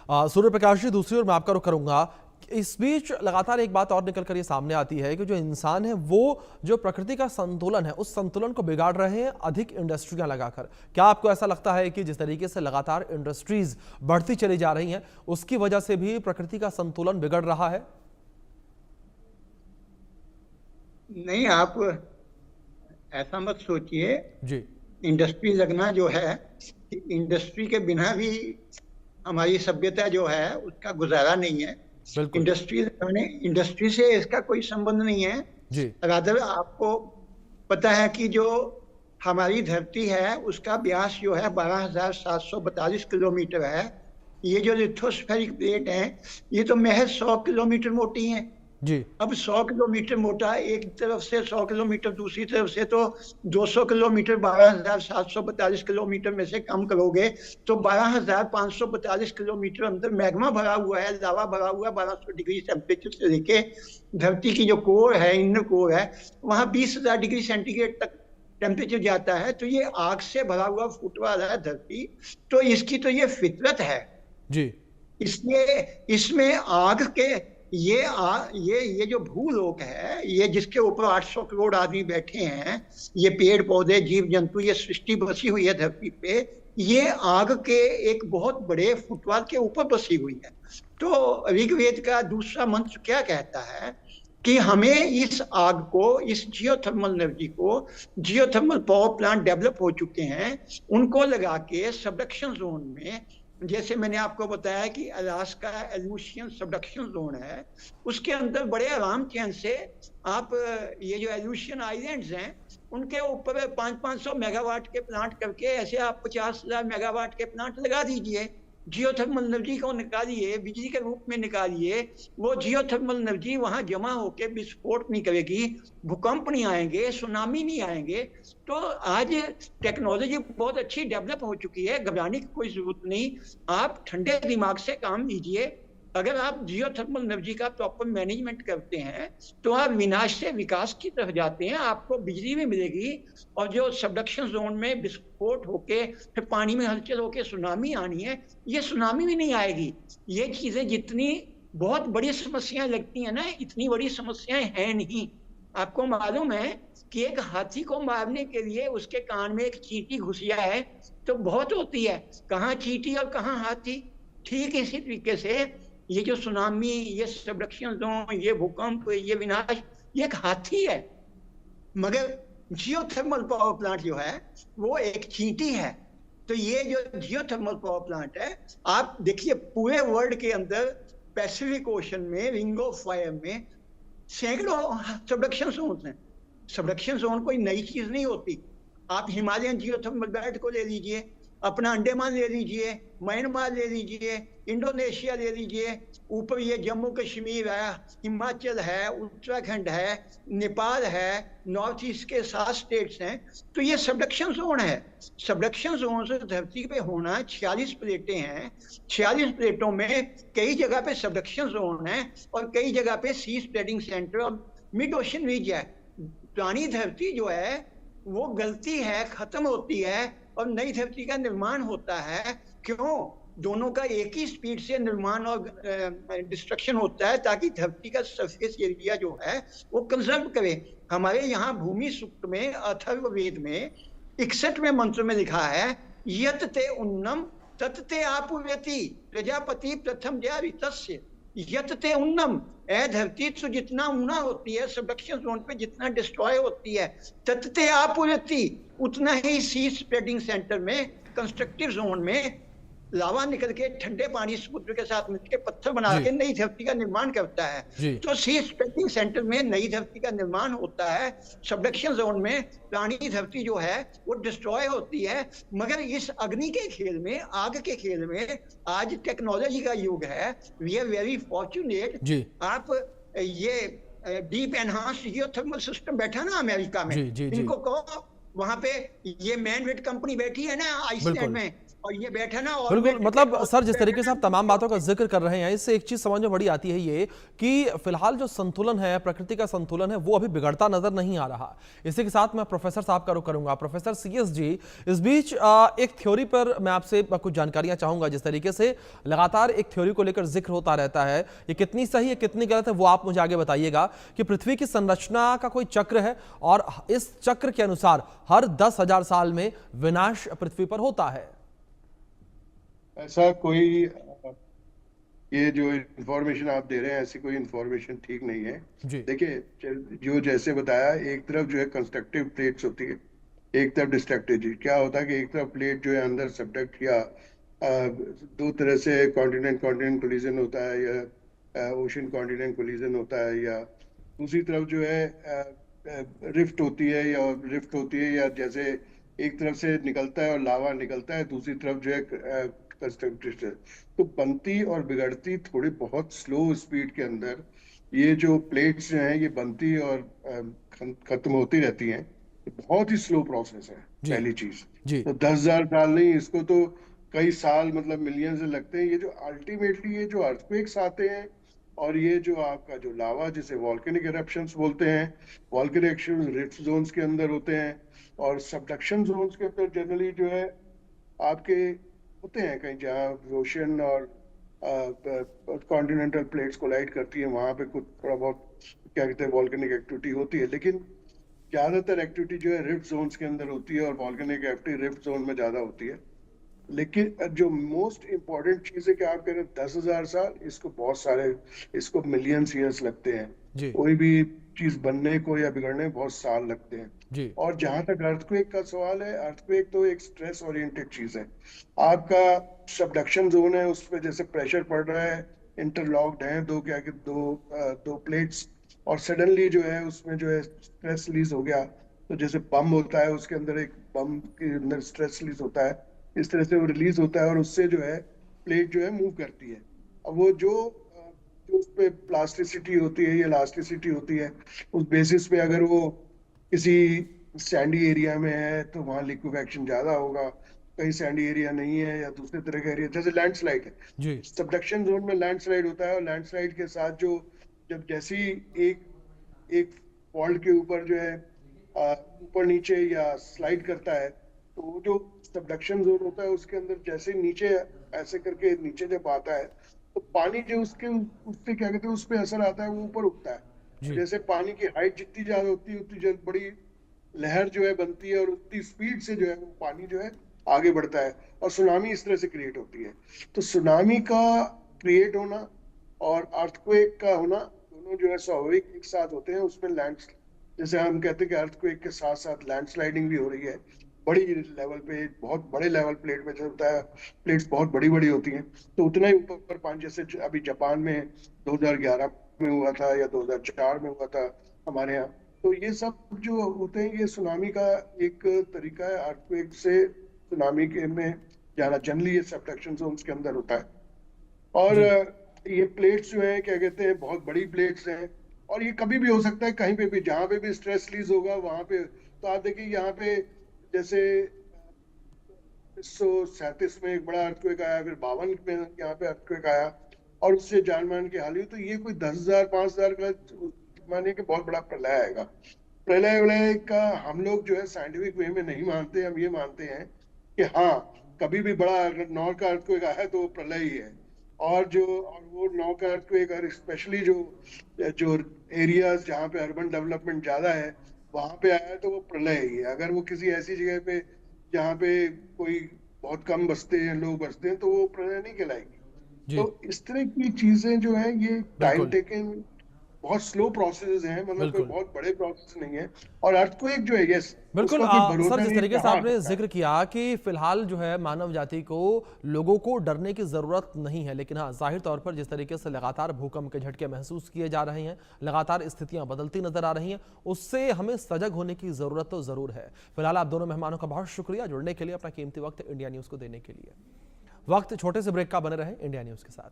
सूर्य प्रकाश जी, दूसरी ओर मैं आपका रुख करूंगा। इस बीच लगातार एक बात और निकल कर ये सामने आती है कि जो इंसान है वो जो प्रकृति का संतुलन है उस संतुलन को बिगाड़ रहे हैं अधिक इंडस्ट्रियां लगाकर। क्या आपको ऐसा लगता है कि जिस तरीके से लगातार इंडस्ट्रीज बढ़ती चली जा रही हैं उसकी वजह से भी प्रकृति का संतुलन बिगड़ रहा है? नहीं, आप ऐसा मत सोचिए जी इंडस्ट्री लगना जो है, इंडस्ट्री के बिना भी हमारी सभ्यता जो है उसका गुजारा नहीं है। बिल्कुल। इंडस्ट्री से इसका कोई संबंध नहीं है। जी रादर आपको पता है कि जो हमारी धरती है उसका व्यास जो है 12,742 किलोमीटर है। ये जो लिथोस्फेरिक प्लेट है ये तो महज 100 किलोमीटर मोटी है। जी। अब 100 किलोमीटर मोटा एक तरफ से, 100 किलोमीटर दूसरी तरफ से, तो 200 किलोमीटर 12,742 किलोमीटर में से कम करोगे तो 12,542 किलोमीटर अंदर मैग्मा भरा हुआ है, लावा भरा हुआ है। 1200 डिग्री टेम्परेचर से लेके धरती की जो कोर है, इनर कोर है, वहां 20,000 डिग्री सेंटीग्रेड तक टेम्परेचर जाता है। तो ये आग से भरा हुआ फुटवाल है धरती, तो इसकी तो ये फितरत है। जी। इसलिए इसमें आग के ये जो भूलोक है, ये जिसके ऊपर 800 करोड़ आदमी बैठे हैं, ये पेड़ पौधे जीव जंतु, ये सृष्टि बसी हुई है धरती पे, ये आग के एक बहुत बड़े फुटवाल के ऊपर बसी हुई है। तो ऋग्वेद का दूसरा मंत्र क्या कहता है कि हमें इस आग को, इस जियोथर्मल एनर्जी को, जियोथर्मल पावर प्लांट डेवलप हो चुके हैं, उनको लगा के सबडक्शन जोन में, जैसे मैंने आपको बताया कि अलास्का एल्यूशियन सबडक्शन जोन है, उसके अंदर बड़े आराम चैन से आप ये जो एल्यूशियन आइलैंड्स हैं उनके ऊपर 500-500 मेगावाट के प्लांट करके ऐसे आप 50,000 मेगावाट के प्लांट लगा दीजिए। जियोथर्मल एनर्जी को निकालिए, बिजली के रूप में निकालिए। वो जियोथर्मल एनर्जी वहां जमा होकर विस्फोट नहीं करेगी, भूकंप नहीं आएंगे, सुनामी नहीं आएंगे। तो आज टेक्नोलॉजी बहुत अच्छी डेवलप हो चुकी है, घबराने की कोई जरूरत नहीं। आप ठंडे दिमाग से काम लीजिए। अगर आप जियोथर्मल एनर्जी का प्रॉपर मैनेजमेंट करते हैं तो आप विनाश से विकास की तरफ जाते हैं। आपको बिजली भी मिलेगी और जो सबडक्शन जोन में विस्फोट होके फिर पानी में हलचल होके सुनामी आनी है, ये सुनामी भी नहीं आएगी। ये चीजें जितनी बहुत बड़ी समस्याएं लगती हैं ना, इतनी बड़ी समस्याएं हैं नहीं। आपको मालूम है कि एक हाथी को मारने के लिए उसके कान में एक चींटी घुसिया है तो बहुत होती है, कहाँ चींटी और कहाँ हाथी। ठीक इसी तरीके से ये जो सुनामी, ये सबडक्शन जोन, ये भूकंप, ये विनाश, ये एक हाथी है। मगर जियोथर्मल पावर प्लांट जो है वो एक चींटी है। तो ये जो जियोथर्मल पावर प्लांट है, आप देखिए पूरे वर्ल्ड के अंदर पैसिफिक ओशन में, रिंग ऑफ फायर में सैकड़ों सबडक्शन जोन हैं। सबडक्शन जोन कोई नई चीज नहीं होती। आप हिमालयन जियोथर्मल बेल्ट को ले लीजिए, अपना अंडमान ले लीजिए, म्यांमार ले लीजिए, इंडोनेशिया ले लीजिए, ऊपर ये जम्मू कश्मीर है, हिमाचल है, उत्तराखंड है, नेपाल है, नॉर्थ ईस्ट के 7 स्टेट्स हैं। तो ये सबडक्शन जोन है। सबडक्शन जोन से धरती पे होना 46 प्लेटें हैं। 46 प्लेटों में कई जगह पे सबडक्शन जोन है और कई जगह पे सी स्प्रेडिंग सेंटर और मिड ओशन रीज है। पुरानी धरती जो है वो गलती है, खत्म होती है और नई धरती का निर्माण होता है। क्यों? दोनों का एक ही स्पीड से निर्माण और डिस्ट्रक्शन होता है ताकि धरती का सरफेस एरिया जो है वो कंजर्व करे। हमारे यहाँ भूमि सूक्त में, अथर्ववेद में 61वें मंत्र में लिखा है, यत ते उन्नम तत ते आपुर्यति प्रजापति प्रथम जया ऋतस्य। यत ते उन्नम, ए धरती तो जितना ऊना होती है, सबडक्शन जोन पे जितना डिस्ट्रॉय होती है, तत ते आपुर्यति, उतना ही सी स्प्रेडिंग सेंटर में, कंस्ट्रक्टिव जोन में लावा निकल के ठंडे पानी समुद्र के साथ मिलकर पत्थर बना के नई धरती का निर्माण करता है। तो सी स्प्रेडिंग सेंटर में नई धरती का निर्माण होता है। सबडक्शन जोन में पुरानी धरती जो है वो डिस्ट्रॉय होती है। मगर इस अग्नि के खेल में, आग के खेल में आज टेक्नोलॉजी का युग है। We are very fortunate. आप ये डीप एनहांस्ड जियोथर्मल सिस्टम बैठा ना अमेरिका में, इनको कहो वहां पे ये मैन मेड कंपनी बैठी है ना आइसलैंड में, और ये बैठे ना और बिल्कुल, मतलब सर जिस तरीके से आप तमाम बातों का जिक्र कर रहे हैं, इससे एक चीज समझ में बड़ी आती है ये कि फिलहाल जो संतुलन है, प्रकृति का संतुलन है, वो अभी बिगड़ता नजर नहीं आ रहा। इसी के साथ मैं प्रोफेसर साहब का रुख करूंगा। प्रोफेसर सीएस जी, इस बीच एक थ्योरी पर मैं आपसे कुछ जानकारियां चाहूंगा। जिस तरीके से लगातार एक थ्योरी को लेकर जिक्र होता रहता है, ये कितनी सही है कितनी गलत है वो आप मुझे आगे बताइएगा, कि पृथ्वी की संरचना का कोई चक्र है और इस चक्र के अनुसार हर 10,000 साल में विनाश पृथ्वी पर होता है। ऐसा कोई ये जो इंफॉर्मेशन आप दे रहे हैं, ऐसी कोई इंफॉर्मेशन ठीक नहीं है। जी देखिए, जो जैसे बताया, एक तरफ जो है कंस्ट्रक्टिव प्लेट्स होती है, एक तरफ डिस्ट्रक्टिव। जी क्या होता है कि एक तरफ प्लेट जो है अंदर सब्डक्ट या दो तरह से कॉन्टिनेंट कॉन्टिनेंट कोलिजन होता है, या ओशन कॉन्टिनेंट कोलिजन होता है, या दूसरी तरफ जो है रिफ्ट होती है, या जैसे एक तरफ से निकलता है और लावा निकलता है, दूसरी तरफ जो है कंस्ट्रक्टिव। तो बनती और बिगड़ती थोड़ी बहुत स्लो स्पीड के अंदर ये जो प्लेट्स जो हैं ये बनती और खत्म होती रहती हैं। बहुत ही स्लो प्रोसेस है पहली चीज। जी तो 10,000 साल नहीं, इसको तो कई साल मतलब मिलियंस लगते हैं। ये जो अल्टीमेटली ये जो अर्थक्वेक्स आते हैं और ये जो आपका जो लावा जिसे वॉल्केनिक इरप्शंस बोलते हैं, वॉल्केनिक इरप्शंस रिफ्ट जोन्स के अंदर होते हैं, और सबडक्शन जोन्स के अंदर जनरली जो है आपके होते हैं कहीं जहाँ ओशन और कॉन्टिनेंटल प्लेट्स कोलाइड करती है, वहां पे कुछ थोड़ा बहुत क्या कहते हैं वॉल्केनिक एक्टिविटी होती है। लेकिन ज्यादातर एक्टिविटी जो है रिफ्ट जोन्स के अंदर होती है, और वॉल्केनिक एक्टिविटी रिफ्ट जोन में ज्यादा होती है। लेकिन जो मोस्ट इम्पोर्टेंट चीज है कि आप कह रहे हैं 10,000 साल, इसको बहुत सारे, इसको मिलियंस ईयर्स लगते हैं। जी कोई भी चीज बनने को या बिगड़ने में बहुत साल लगते हैं। जी और जहां तक अर्थक्वेक का सवाल है, अर्थक्वेक तो एक स्ट्रेस ओरिएंटेड चीज है। आपका सबडक्शन जोन है, उस पर जैसे प्रेशर पड़ रहा है, इंटरलॉक्ड है दो क्या कि दो प्लेट्स, और सडनली जो है उसमें जो है स्ट्रेस रिलीज हो गया। तो जैसे बम होता है, उसके अंदर एक बम के अंदर स्ट्रेस रिलीज होता है, इस तरह से वो रिलीज होता है और उससे जो है प्लेट जो है मूव करती है। अब वो जो उस पे प्लास्टिसिटी होती है या इलास्टिसिटी होती है, उस बेसिस पे अगर वो किसी सैंडी एरिया में है तो वहाँ लिक्विफेक्शन ज्यादा होगा, कहीं सैंडी एरिया नहीं है या दूसरे तरह का एरिया, जैसे लैंडस्लाइड है। जी सबडक्शन जोन में लैंडस्लाइड होता है, और लैंडस्लाइड के साथ जो जब जैसी एक एक फॉल्ट के ऊपर जो है ऊपर नीचे या स्लाइड करता है, तो वो जो सबडक्शन जोन होता है उसके अंदर जैसे नीचे ऐसे करके नीचे जब आता है, तो पानी जो उससे क्या कहते हैं उस पर असर आता है, वो ऊपर उठता है। जी जैसे पानी की हाइट जितनी ज्यादा होती है उतनी बड़ी लहर जो है बनती है, और उतनी स्पीड से जो है वो पानी जो है आगे बढ़ता है, और सुनामी इस तरह से क्रिएट होती है। तो सुनामी का क्रिएट होना और अर्थक्वेक का होना दोनों जो है स्वाभाविक एक साथ होते हैं। उसमें लैंड, जैसे हम कहते हैं कि अर्थक्वेक के साथ साथ लैंडस्लाइडिंग भी हो रही है बड़ी लेवल पे, बहुत बड़े लेवल प्लेट में जो होता है, प्लेट्स बहुत बड़ी बड़ी होती हैं, तो उतना ही ऊपर पानी, जैसे अभी जापान में 2011 में हुआ था या 2004 में हुआ था हमारे यहाँ। तो ये सब जो होते हैं ये सुनामी का एक तरीका है, अर्थक्वेक से सुनामी के में जाना। जनरली ये सबडक्शन जोन्स के अंदर होता है। और जी ये प्लेट्स जो है क्या कहते हैं बहुत बड़ी प्लेट्स हैं, और ये कभी भी हो सकता है, कहीं पे भी जहां पे भी स्ट्रेस रिलीज होगा वहां पे। तो आप देखिए यहाँ पे जैसे 1937 में एक बड़ा अर्थक्वेक आया, फिर 52 में यहाँ पे अर्थक्वेक आया, और उससे जान मान की हानि हुई। तो ये कोई 10,000 5,000 का माने कि बहुत बड़ा प्रलय आएगा। प्रलय वलय का हम लोग जो है साइंटिफिक वे में नहीं मानते। हम ये मानते हैं कि हाँ, कभी भी बड़ा अगर 9 का अर्थक्वेक आया है तो वो प्रलय ही है। और वो 9 का अर्थक्वेक, और स्पेशली जो एरियाज जहाँ पे अर्बन डेवलपमेंट ज्यादा है वहां पे आया है तो वो प्रलय ही है। अगर वो किसी ऐसी जगह पे जहाँ पे कोई बहुत कम बसते हैं, लोग बसते हैं, तो वो प्रलय नहीं कहलाएगी। जी तो इस तरह की चीजें जो है ये टाइम बिल्कुल टेकिंग, बहुत स्लो प्रोसेस हैं, मतलब कोई बिल्कुल बहुत बड़े प्रोसेस नहीं है। और अर्थक्वेक जो है, यस, बिल्कुल उसका कोई सर भरोसा जिस नहीं तरीके से कहाँ आपने होता है। जिक्र किया कि फिलहाल जो है मानव जाति को, लोगों को डरने की ज़रूरत नहीं है, लेकिन हाँ जाहिर तौर पर जिस तरीके से लगातार भूकंप के झटके महसूस किए जा रहे हैं, लगातार स्थितियां बदलती नजर आ रही हैं, उससे हमें सजग होने की ज़रूरत तो ज़रूर है। फिलहाल आप दोनों मेहमानों का बहुत शुक्रिया जुड़ने के लिए, अपना कीमती वक्त इंडिया न्यूज़ को देने के लिए। वक्त छोटे से ब्रेक का, बने रहे इंडिया न्यूज़ के साथ।